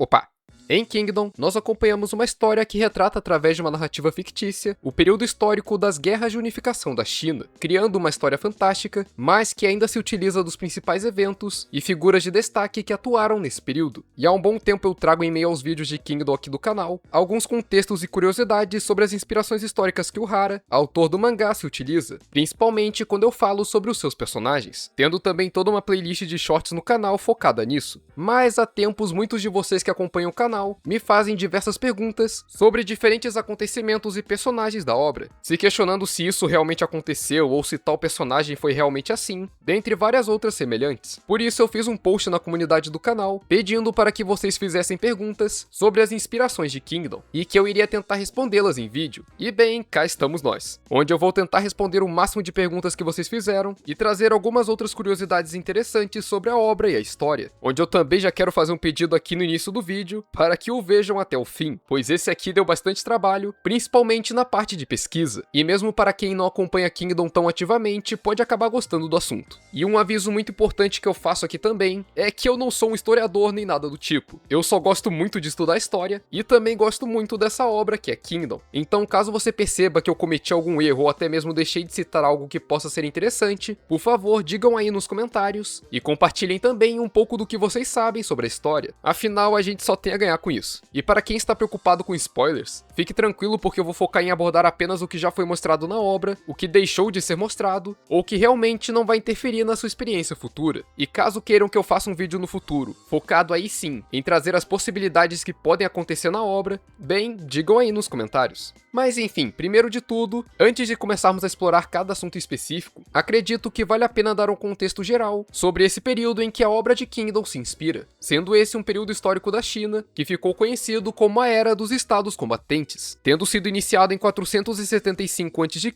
Opa! Em Kingdom, nós acompanhamos uma história que retrata através de uma narrativa fictícia o período histórico das guerras de unificação da China, criando uma história fantástica, mas que ainda se utiliza dos principais eventos e figuras de destaque que atuaram nesse período. E há um bom tempo eu trago em meio aos vídeos de Kingdom aqui do canal, alguns contextos e curiosidades sobre as inspirações históricas que o Hara, autor do mangá, se utiliza, principalmente quando eu falo sobre os seus personagens, tendo também toda uma playlist de shorts no canal focada nisso. Mas há tempos muitos de vocês que acompanham o canal me fazem diversas perguntas sobre diferentes acontecimentos e personagens da obra, se questionando se isso realmente aconteceu ou se tal personagem foi realmente assim, dentre várias outras semelhantes. Por isso eu fiz um post na comunidade do canal pedindo para que vocês fizessem perguntas sobre as inspirações de Kingdom e que eu iria tentar respondê-las em vídeo. E bem, cá estamos nós, onde eu vou tentar responder o máximo de perguntas que vocês fizeram e trazer algumas outras curiosidades interessantes sobre a obra e a história, onde eu também já quero fazer um pedido aqui no início do vídeo para que o vejam até o fim, pois esse aqui deu bastante trabalho, principalmente na parte de pesquisa, e mesmo para quem não acompanha Kingdom tão ativamente, pode acabar gostando do assunto. E um aviso muito importante que eu faço aqui também, é que eu não sou um historiador nem nada do tipo, eu só gosto muito de estudar história, e também gosto muito dessa obra que é Kingdom. Então caso você perceba que eu cometi algum erro ou até mesmo deixei de citar algo que possa ser interessante, por favor digam aí nos comentários, e compartilhem também um pouco do que vocês sabem sobre a história, afinal a gente só tem a ganhar com isso. E para quem está preocupado com spoilers, fique tranquilo porque eu vou focar em abordar apenas o que já foi mostrado na obra, o que deixou de ser mostrado, ou que realmente não vai interferir na sua experiência futura. E caso queiram que eu faça um vídeo no futuro, focado aí sim, em trazer as possibilidades que podem acontecer na obra, bem, digam aí nos comentários. Mas enfim, primeiro de tudo, antes de começarmos a explorar cada assunto específico, acredito que vale a pena dar um contexto geral sobre esse período em que a obra de Kingdom se inspira, sendo esse um período histórico da China, que ficou conhecido como a Era dos Estados Combatentes, tendo sido iniciado em 475 a.C.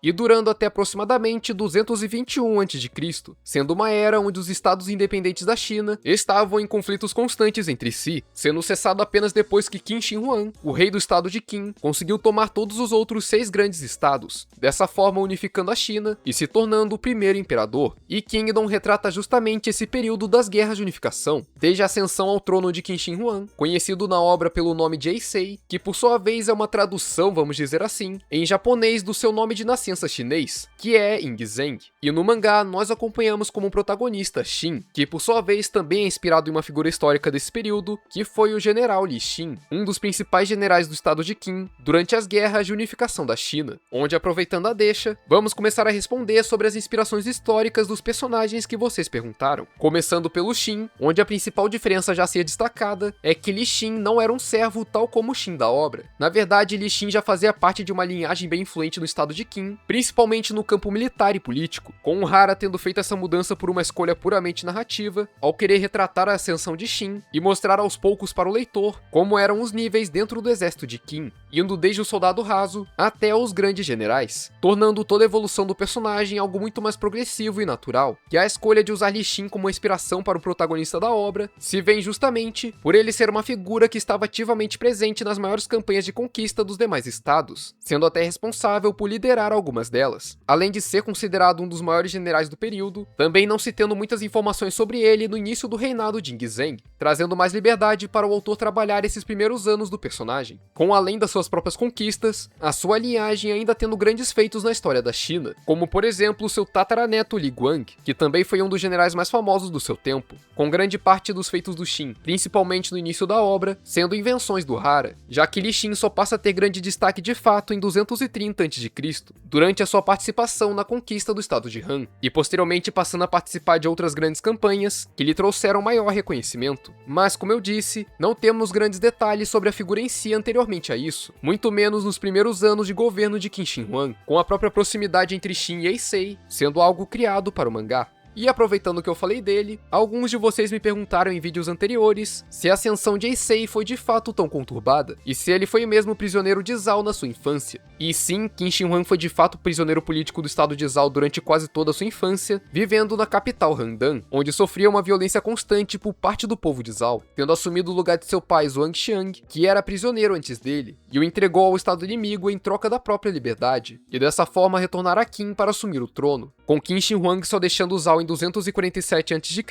e durando até aproximadamente 221 a.C., sendo uma era onde os estados independentes da China estavam em conflitos constantes entre si, sendo cessado apenas depois que Qin Shi Huang, o rei do estado de Qin, conseguiu tomar todos os outros 6 grandes estados, dessa forma unificando a China e se tornando o primeiro imperador. E Kingdom retrata justamente esse período das guerras de unificação, desde a ascensão ao trono de Qin Shi Huang, conhecido na obra pelo nome de Eisei, que por sua vez é uma tradução, vamos dizer assim, em japonês do seu nome de nascença chinês, que é Ingzeng. E no mangá nós acompanhamos como protagonista Xin, que por sua vez também é inspirado em uma figura histórica desse período, que foi o general Li Xin, um dos principais generais do estado de Qin durante as guerras de unificação da China, onde, aproveitando a deixa, vamos começar a responder sobre as inspirações históricas dos personagens que vocês perguntaram, começando pelo Xin, onde a principal diferença já ser destacada é que Li Xin não era um servo tal como o Xin da obra. Na verdade, Li Xin já fazia parte de uma linhagem bem influente no estado de Qin, principalmente no campo militar e político, com o Hara tendo feito essa mudança por uma escolha puramente narrativa, ao querer retratar a ascensão de Xin e mostrar aos poucos para o leitor como eram os níveis dentro do exército de Qin, indo desde o soldado raso até os grandes generais, tornando toda a evolução do personagem algo muito mais progressivo e natural. E a escolha de usar Li Xin como inspiração para o protagonista da obra se vem justamente por ele ser uma figura que estava ativamente presente nas maiores campanhas de conquista dos demais estados, sendo até responsável por liderar algumas delas. Além de ser considerado um dos maiores generais do período, também não se tendo muitas informações sobre ele no início do reinado de Ingzeng, trazendo mais liberdade para o autor trabalhar esses primeiros anos do personagem, com além das suas próprias conquistas, a sua linhagem ainda tendo grandes feitos na história da China, como por exemplo seu tataraneto Li Guang, que também foi um dos generais mais famosos do seu tempo, com grande parte dos feitos do Xin, principalmente no início da obra, sendo invenções do Hara, já que Li Xin só passa a ter grande destaque de fato em 230 a.C., durante a sua participação na conquista do estado de Han, e posteriormente passando a participar de outras grandes campanhas que lhe trouxeram maior reconhecimento. Mas como eu disse, não temos grandes detalhes sobre a figura em si anteriormente a isso, muito menos nos primeiros anos de governo de Qin Shi Huang, com a própria proximidade entre Xin e Eisei sendo algo criado para o mangá. E aproveitando que eu falei dele, alguns de vocês me perguntaram em vídeos anteriores se a ascensão de Eisei foi de fato tão conturbada, e se ele foi mesmo prisioneiro de Zhao na sua infância. E sim, Qin Shi Huang foi de fato prisioneiro político do estado de Zhao durante quase toda a sua infância, vivendo na capital Handan, onde sofria uma violência constante por parte do povo de Zhao, tendo assumido o lugar de seu pai Zhuang Xiang, que era prisioneiro antes dele, e o entregou ao estado inimigo em troca da própria liberdade, e dessa forma retornar a Qin para assumir o trono. com Qin Shi Huang só deixando Zhao em 247 a.C.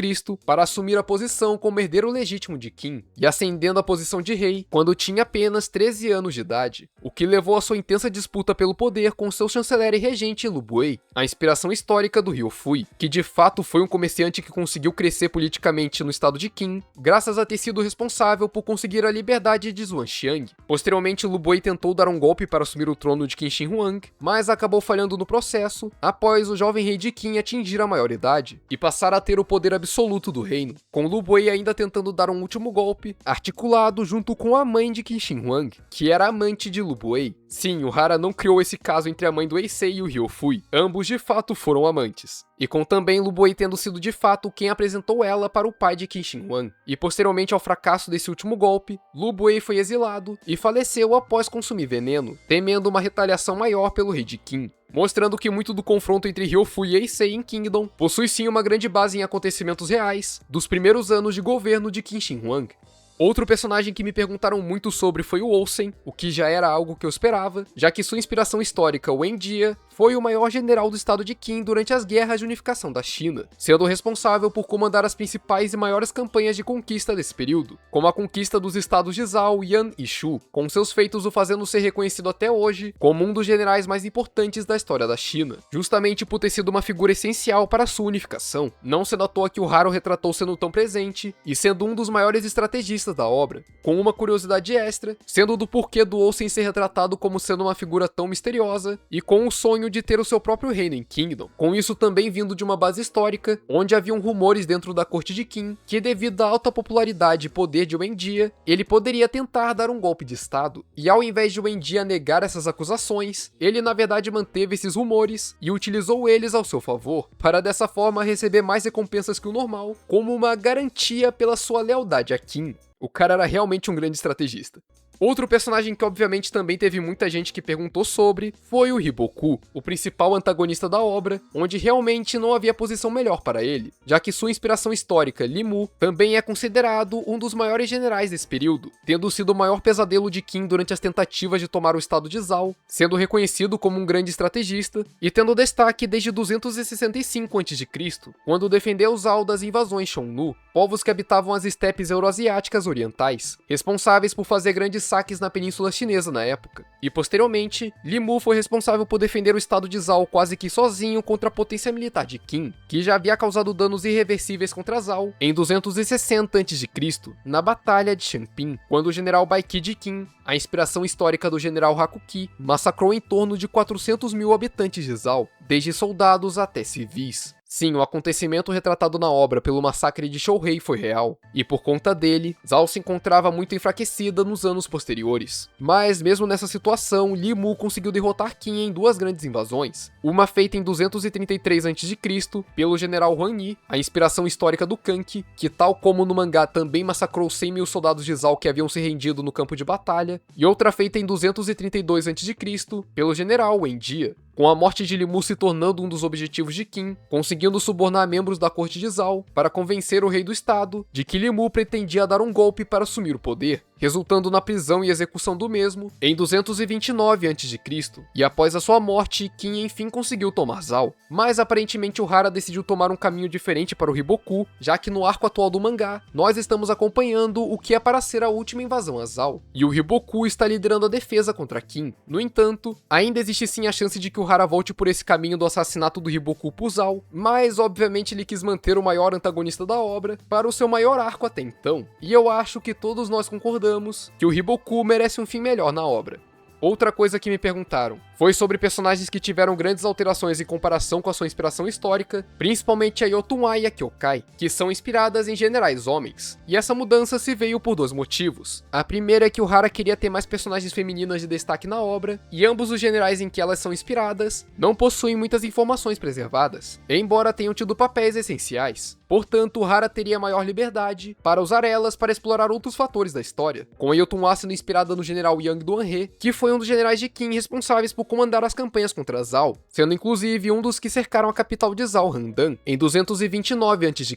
para assumir a posição como herdeiro legítimo de Qin, e ascendendo à posição de rei quando tinha apenas 13 anos de idade, o que levou a sua intensa disputa pelo poder com seu chanceler e regente Lu Buei, a inspiração histórica do Ryo Fui, que de fato foi um comerciante que conseguiu crescer politicamente no estado de Qin, graças a ter sido responsável por conseguir a liberdade de Xuanxiang. Posteriormente, Lu Buei tentou dar um golpe para assumir o trono de Qin Shi Huang, mas acabou falhando no processo, após o jovem rei de Qin atingir a maioridade e passar a ter o poder absoluto do reino, com Lu Buei ainda tentando dar um último golpe, articulado junto com a mãe de Qin Shi Huang, que era amante de Lu Buei. Sim, o Hara não criou esse caso entre a mãe do Eisei e o Ryo Fui, ambos de fato foram amantes. E com também Lu Buei tendo sido de fato quem apresentou ela para o pai de Qin Shi Huang. E posteriormente ao fracasso desse último golpe, Lu Buei foi exilado e faleceu após consumir veneno, temendo uma retaliação maior pelo rei de Qin, mostrando que muito do confronto entre Ryo Fui e Eisei em Kingdom possui sim uma grande base em acontecimentos reais dos primeiros anos de governo de Qin Shi Huang. Outro personagem que me perguntaram muito sobre foi o Olsen, o que já era algo que eu esperava, já que sua inspiração histórica, Wen Jie, foi o maior general do estado de Qin durante as guerras de unificação da China, sendo responsável por comandar as principais e maiores campanhas de conquista desse período, como a conquista dos estados de Zhao, Yan e Shu, com seus feitos o fazendo ser reconhecido até hoje como um dos generais mais importantes da história da China, justamente por ter sido uma figura essencial para a sua unificação, não sendo à toa que o Haro retratou sendo tão presente e sendo um dos maiores estrategistas da obra, com uma curiosidade extra, sendo do porquê do Olsen ser retratado como sendo uma figura tão misteriosa e com o sonho de ter o seu próprio reino em Kingdom, com isso também vindo de uma base histórica, onde haviam rumores dentro da corte de Qin que devido à alta popularidade e poder de Wen Jie, ele poderia tentar dar um golpe de estado, e ao invés de Wen Jie negar essas acusações, ele na verdade manteve esses rumores e utilizou eles ao seu favor, para dessa forma receber mais recompensas que o normal, como uma garantia pela sua lealdade a Qin. O cara era realmente um grande estrategista. Outro personagem que obviamente também teve muita gente que perguntou sobre foi o Hiboku, o principal antagonista da obra, onde realmente não havia posição melhor para ele, já que sua inspiração histórica, Li Mu, também é considerado um dos maiores generais desse período, tendo sido o maior pesadelo de Qin durante as tentativas de tomar o estado de Zhao, sendo reconhecido como um grande estrategista e tendo destaque desde 265 a.C., quando defendeu Zhao das invasões Xiongnu, povos que habitavam as estepes euroasiáticas orientais, responsáveis por fazer grandes saques na península chinesa na época. E posteriormente, Li Mu foi responsável por defender o estado de Zhao quase que sozinho contra a potência militar de Qin, que já havia causado danos irreversíveis contra Zhao em 260 a.C., na Batalha de Shanping, quando o general Baiki de Qin, a inspiração histórica do general Hakuki, massacrou em torno de 400 mil habitantes de Zhao, desde soldados até civis. Sim, o acontecimento retratado na obra pelo massacre de Shouhei foi real, e por conta dele, Zhao se encontrava muito enfraquecida nos anos posteriores. Mas mesmo nessa situação, Li Mu conseguiu derrotar Qin em duas grandes invasões, uma feita em 233 a.C. pelo general Huan Yi, a inspiração histórica do Kanki, que tal como no mangá também massacrou 100 mil soldados de Zhao que haviam se rendido no campo de batalha, e outra feita em 232 a.C. pelo general Wen Jie, com a morte de Li Mu se tornando um dos objetivos de Qin, conseguindo subornar membros da corte de Zhao para convencer o rei do estado de que Li Mu pretendia dar um golpe para assumir o poder, resultando na prisão e execução do mesmo em 229 a.C., e após a sua morte, Qin enfim conseguiu tomar Zhao. Mas aparentemente o Hara decidiu tomar um caminho diferente para o Hiboku, já que no arco atual do mangá, nós estamos acompanhando o que é para ser a última invasão a Zhao, e o Hiboku está liderando a defesa contra Qin. No entanto, ainda existe sim a chance de que o Hara volte por esse caminho do assassinato do Hiboku por Zhao, mas obviamente ele quis manter o maior antagonista da obra para o seu maior arco até então, e eu acho que todos nós concordamos que o Hiboku merece um fim melhor na obra. Outra coisa que me perguntaram foi sobre personagens que tiveram grandes alterações em comparação com a sua inspiração histórica, principalmente a Yotunai e a Kyokai, que são inspiradas em generais homens. E essa mudança se veio por dois motivos. A primeira é que o Hara queria ter mais personagens femininas de destaque na obra, e ambos os generais em que elas são inspiradas não possuem muitas informações preservadas, embora tenham tido papéis essenciais. Portanto, o Hara teria maior liberdade para usar elas para explorar outros fatores da história, com a Yotunai sendo inspirada no general Yang Duanhe, que foi tornando os generais de Qin responsáveis por comandar as campanhas contra Zhao, sendo inclusive um dos que cercaram a capital de Zhao, Handan, em 229 a.C.,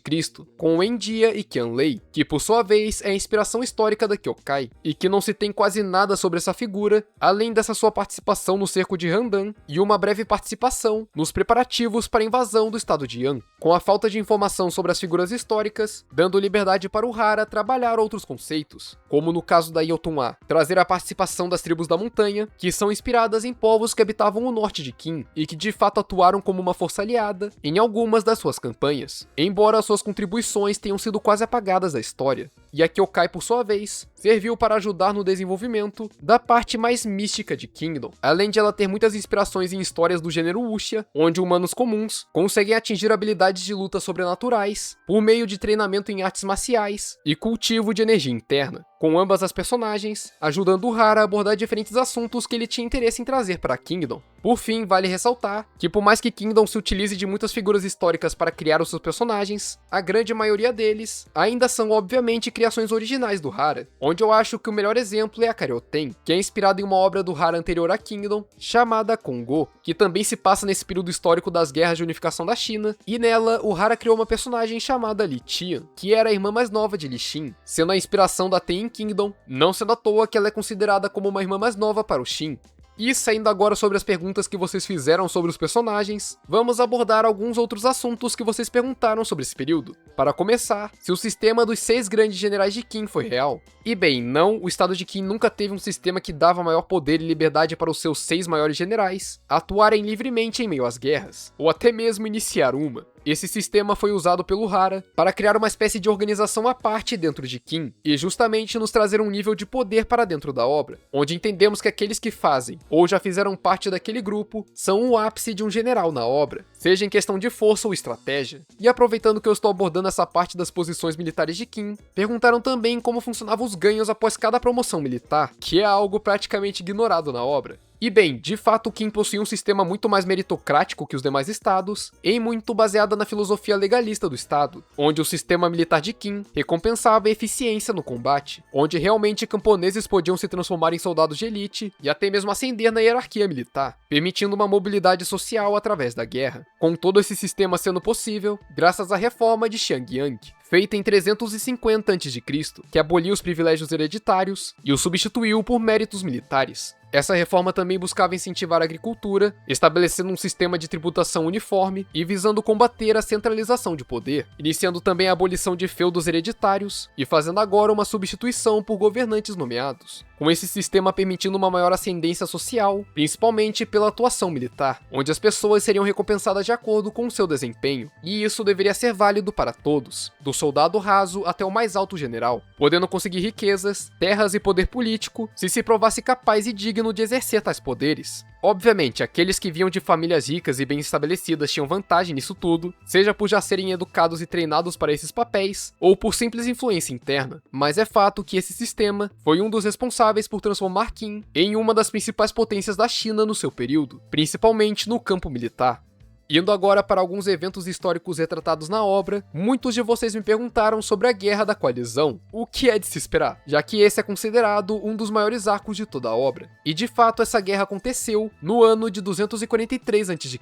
com Wen Jie e Qian Lei, que por sua vez é a inspiração histórica da Kyokai, e que não se tem quase nada sobre essa figura, além dessa sua participação no cerco de Handan e uma breve participação nos preparativos para a invasão do estado de Yan, com a falta de informação sobre as figuras históricas, dando liberdade para o Hara trabalhar outros conceitos, como no caso da Yotun-A, trazer a participação das tribos da montanha, que são inspiradas em povos que habitavam o norte de Qin e que de fato atuaram como uma força aliada em algumas das suas campanhas, embora suas contribuições tenham sido quase apagadas da história. E a Kyokai, por sua vez, serviu para ajudar no desenvolvimento da parte mais mística de Kingdom, além de ela ter muitas inspirações em histórias do gênero Wuxia, onde humanos comuns conseguem atingir habilidades de luta sobrenaturais por meio de treinamento em artes marciais e cultivo de energia interna, com ambas as personagens ajudando o Hara a abordar diferentes assuntos que ele tinha interesse em trazer para Kingdom. Por fim, vale ressaltar que por mais que Kingdom se utilize de muitas figuras históricas para criar os seus personagens, a grande maioria deles ainda são obviamente criações originais do Hara, onde eu acho que o melhor exemplo é a Kaioten, que é inspirada em uma obra do Hara anterior a Kingdom, chamada Kongo, que também se passa nesse período histórico das guerras de unificação da China, e nela o Hara criou uma personagem chamada Li Tian, que era a irmã mais nova de Li Xin, sendo a inspiração da Ten em Kingdom, não sendo à toa que ela é considerada como uma irmã mais nova para o Xin. E saindo agora sobre as perguntas que vocês fizeram sobre os personagens, vamos abordar alguns outros assuntos que vocês perguntaram sobre esse período. Para começar, se o sistema dos 6 grandes generais de Qin foi real. E bem, não, o estado de Qin nunca teve um sistema que dava maior poder e liberdade para os seus 6 maiores generais atuarem livremente em meio às guerras, ou até mesmo iniciar uma. Esse sistema foi usado pelo Hara para criar uma espécie de organização à parte dentro de Qin, e justamente nos trazer um nível de poder para dentro da obra, onde entendemos que aqueles que fazem, ou já fizeram parte daquele grupo, são o ápice de um general na obra, seja em questão de força ou estratégia. E aproveitando que eu estou abordando essa parte das posições militares de Qin, perguntaram também como funcionavam os ganhos após cada promoção militar, que é algo praticamente ignorado na obra. E bem, de fato Qin possuía um sistema muito mais meritocrático que os demais estados, e muito baseada na filosofia legalista do estado, onde o sistema militar de Qin recompensava a eficiência no combate, onde realmente camponeses podiam se transformar em soldados de elite e até mesmo ascender na hierarquia militar, permitindo uma mobilidade social através da guerra, com todo esse sistema sendo possível graças à reforma de Xiangyang, feita em 350 a.C., que aboliu os privilégios hereditários e os substituiu por méritos militares. Essa reforma também buscava incentivar a agricultura, estabelecendo um sistema de tributação uniforme e visando combater a centralização de poder, iniciando também a abolição de feudos hereditários e fazendo agora uma substituição por governantes nomeados, com esse sistema permitindo uma maior ascendência social, principalmente pela atuação militar, onde as pessoas seriam recompensadas de acordo com o seu desempenho, e isso deveria ser válido para todos, do soldado raso até o mais alto general, podendo conseguir riquezas, terras e poder político se provasse capaz e digno de exercer tais poderes. Obviamente, aqueles que vinham de famílias ricas e bem estabelecidas tinham vantagem nisso tudo, seja por já serem educados e treinados para esses papéis, ou por simples influência interna, mas é fato que esse sistema foi um dos responsáveis por transformar Qin em uma das principais potências da China no seu período, principalmente no campo militar. Indo agora para alguns eventos históricos retratados na obra, muitos de vocês me perguntaram sobre a Guerra da Coalizão, o que é de se esperar, já que esse é considerado um dos maiores arcos de toda a obra. E de fato essa guerra aconteceu no ano de 243 a.C.,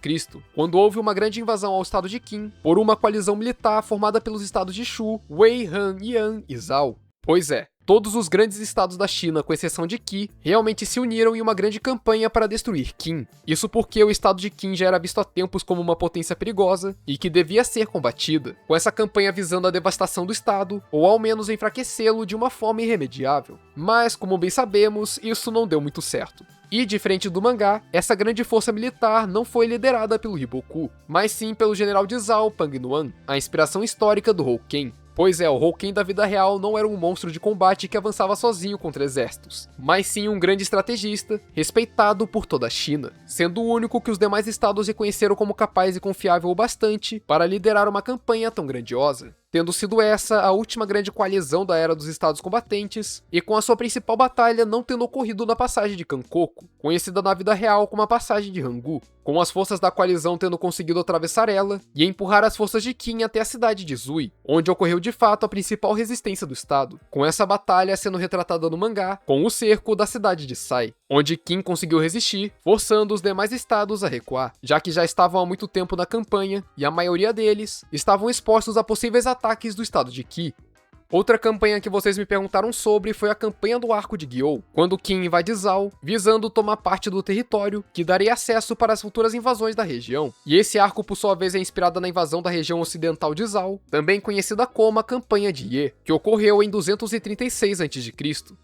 quando houve uma grande invasão ao estado de Qin por uma coalizão militar formada pelos estados de Shu, Wei, Han, Yan e Zhao. Pois é, todos os grandes estados da China, com exceção de Qi, realmente se uniram em uma grande campanha para destruir Qin. Isso porque o estado de Qin já era visto há tempos como uma potência perigosa e que devia ser combatida, com essa campanha visando a devastação do estado, ou ao menos enfraquecê-lo de uma forma irremediável. Mas, como bem sabemos, isso não deu muito certo. E, diferente do mangá, essa grande força militar não foi liderada pelo Hiboku, mas sim pelo general de Zhao, Pang Nuan, a inspiração histórica do Houken. Pois é, o Houken da vida real não era um monstro de combate que avançava sozinho contra exércitos, mas sim um grande estrategista, respeitado por toda a China, sendo o único que os demais estados reconheceram como capaz e confiável o bastante para liderar uma campanha tão grandiosa. tendo sido essa a última grande coalizão da Era dos Estados Combatentes, e com a sua principal batalha não tendo ocorrido na passagem de Kankoko, conhecida na vida real como a passagem de Hangu, com as forças da coalizão tendo conseguido atravessar ela e empurrar as forças de Qin até a cidade de Zui, onde ocorreu de fato a principal resistência do estado, com essa batalha sendo retratada no mangá com o cerco da cidade de Sai, onde Qin conseguiu resistir, forçando os demais estados a recuar, já que já estavam há muito tempo na campanha e a maioria deles estavam expostos a possíveis ataques do estado de Qi. Outra campanha que vocês me perguntaram sobre foi a campanha do Arco de Gyou, quando Qin invade Zhao, visando tomar parte do território, que daria acesso para as futuras invasões da região. E esse arco, por sua vez, é inspirado na invasão da região ocidental de Zhao, também conhecida como a Campanha de Ye, que ocorreu em 236 a.C.,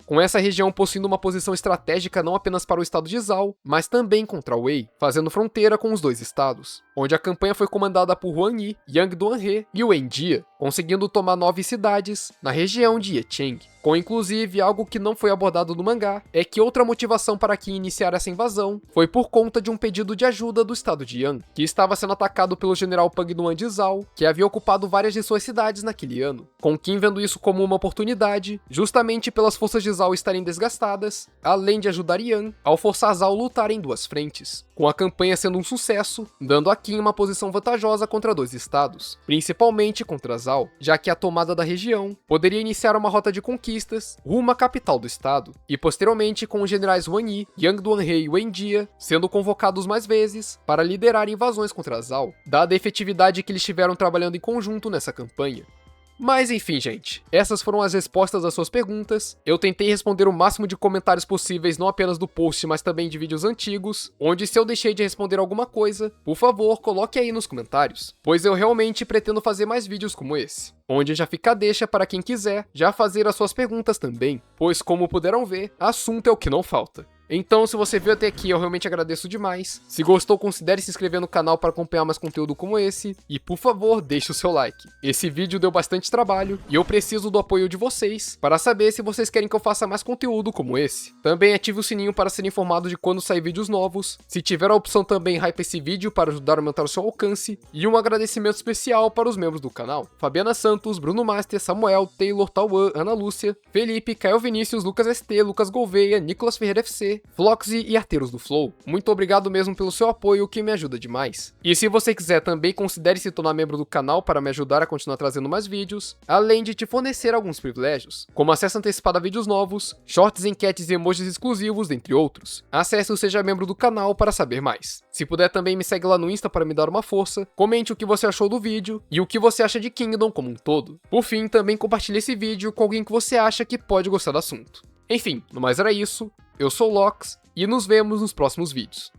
com essa região possuindo uma posição estratégica não apenas para o estado de Zhao, mas também contra Wei, fazendo fronteira com os dois estados, onde a campanha foi comandada por Huan Yi, Yang Duanhe e Wen Jie, conseguindo tomar 9 cidades na região de Yecheng. Com inclusive algo que não foi abordado no mangá, é que outra motivação para Qin iniciar essa invasão foi por conta de um pedido de ajuda do estado de Yan, que estava sendo atacado pelo general Pang Duan de Zhao, que havia ocupado várias de suas cidades naquele ano, com Qin vendo isso como uma oportunidade, justamente pelas forças de Zhao estarem desgastadas, além de ajudar Yan ao forçar Zhao a lutar em duas frentes, com a campanha sendo um sucesso, dando a Qin uma posição vantajosa contra dois estados, principalmente contra Zhao, já que a tomada da região poderia iniciar uma rota de conquista rumo à capital do estado, e posteriormente com os generais Huan Yi, Yang Duanhe e Wen Jie sendo convocados mais vezes para liderar invasões contra Zhao, dada a efetividade que eles tiveram trabalhando em conjunto nessa campanha. Mas enfim, gente, essas foram as respostas às suas perguntas. Eu tentei responder o máximo de comentários possíveis, não apenas do post, mas também de vídeos antigos, onde se eu deixei de responder alguma coisa, por favor, coloque aí nos comentários, pois eu realmente pretendo fazer mais vídeos como esse, onde já fica a deixa para quem quiser já fazer as suas perguntas também, pois como puderam ver, assunto é o que não falta. Então, se você veio até aqui, eu realmente agradeço demais. Se gostou, considere se inscrever no canal para acompanhar mais conteúdo como esse. E, por favor, deixe o seu like. Esse vídeo deu bastante trabalho e eu preciso do apoio de vocês para saber se vocês querem que eu faça mais conteúdo como esse. Também ative o sininho para ser informado de quando sair vídeos novos. Se tiver a opção também, hype esse vídeo para ajudar a aumentar o seu alcance. E um agradecimento especial para os membros do canal: Fabiana Santos, Bruno Master, Samuel, Taylor, Tauan, Ana Lúcia, Felipe, Caio Vinícius, Lucas ST, Lucas Gouveia, Nicolas Ferreira FC, Floxy e Arteiros do Flow. Muito obrigado mesmo pelo seu apoio, que me ajuda demais. E se você quiser também, considere se tornar membro do canal para me ajudar a continuar trazendo mais vídeos, além de te fornecer alguns privilégios, como acesso antecipado a vídeos novos, shorts, enquetes e emojis exclusivos, dentre outros. Acesse o Seja Membro do canal para saber mais. Se puder também me segue lá no Insta para me dar uma força, comente o que você achou do vídeo e o que você acha de Kingdom como um todo. Por fim, também compartilhe esse vídeo com alguém que você acha que pode gostar do assunto. Enfim, no mais era isso. Eu sou o Lox e nos vemos nos próximos vídeos.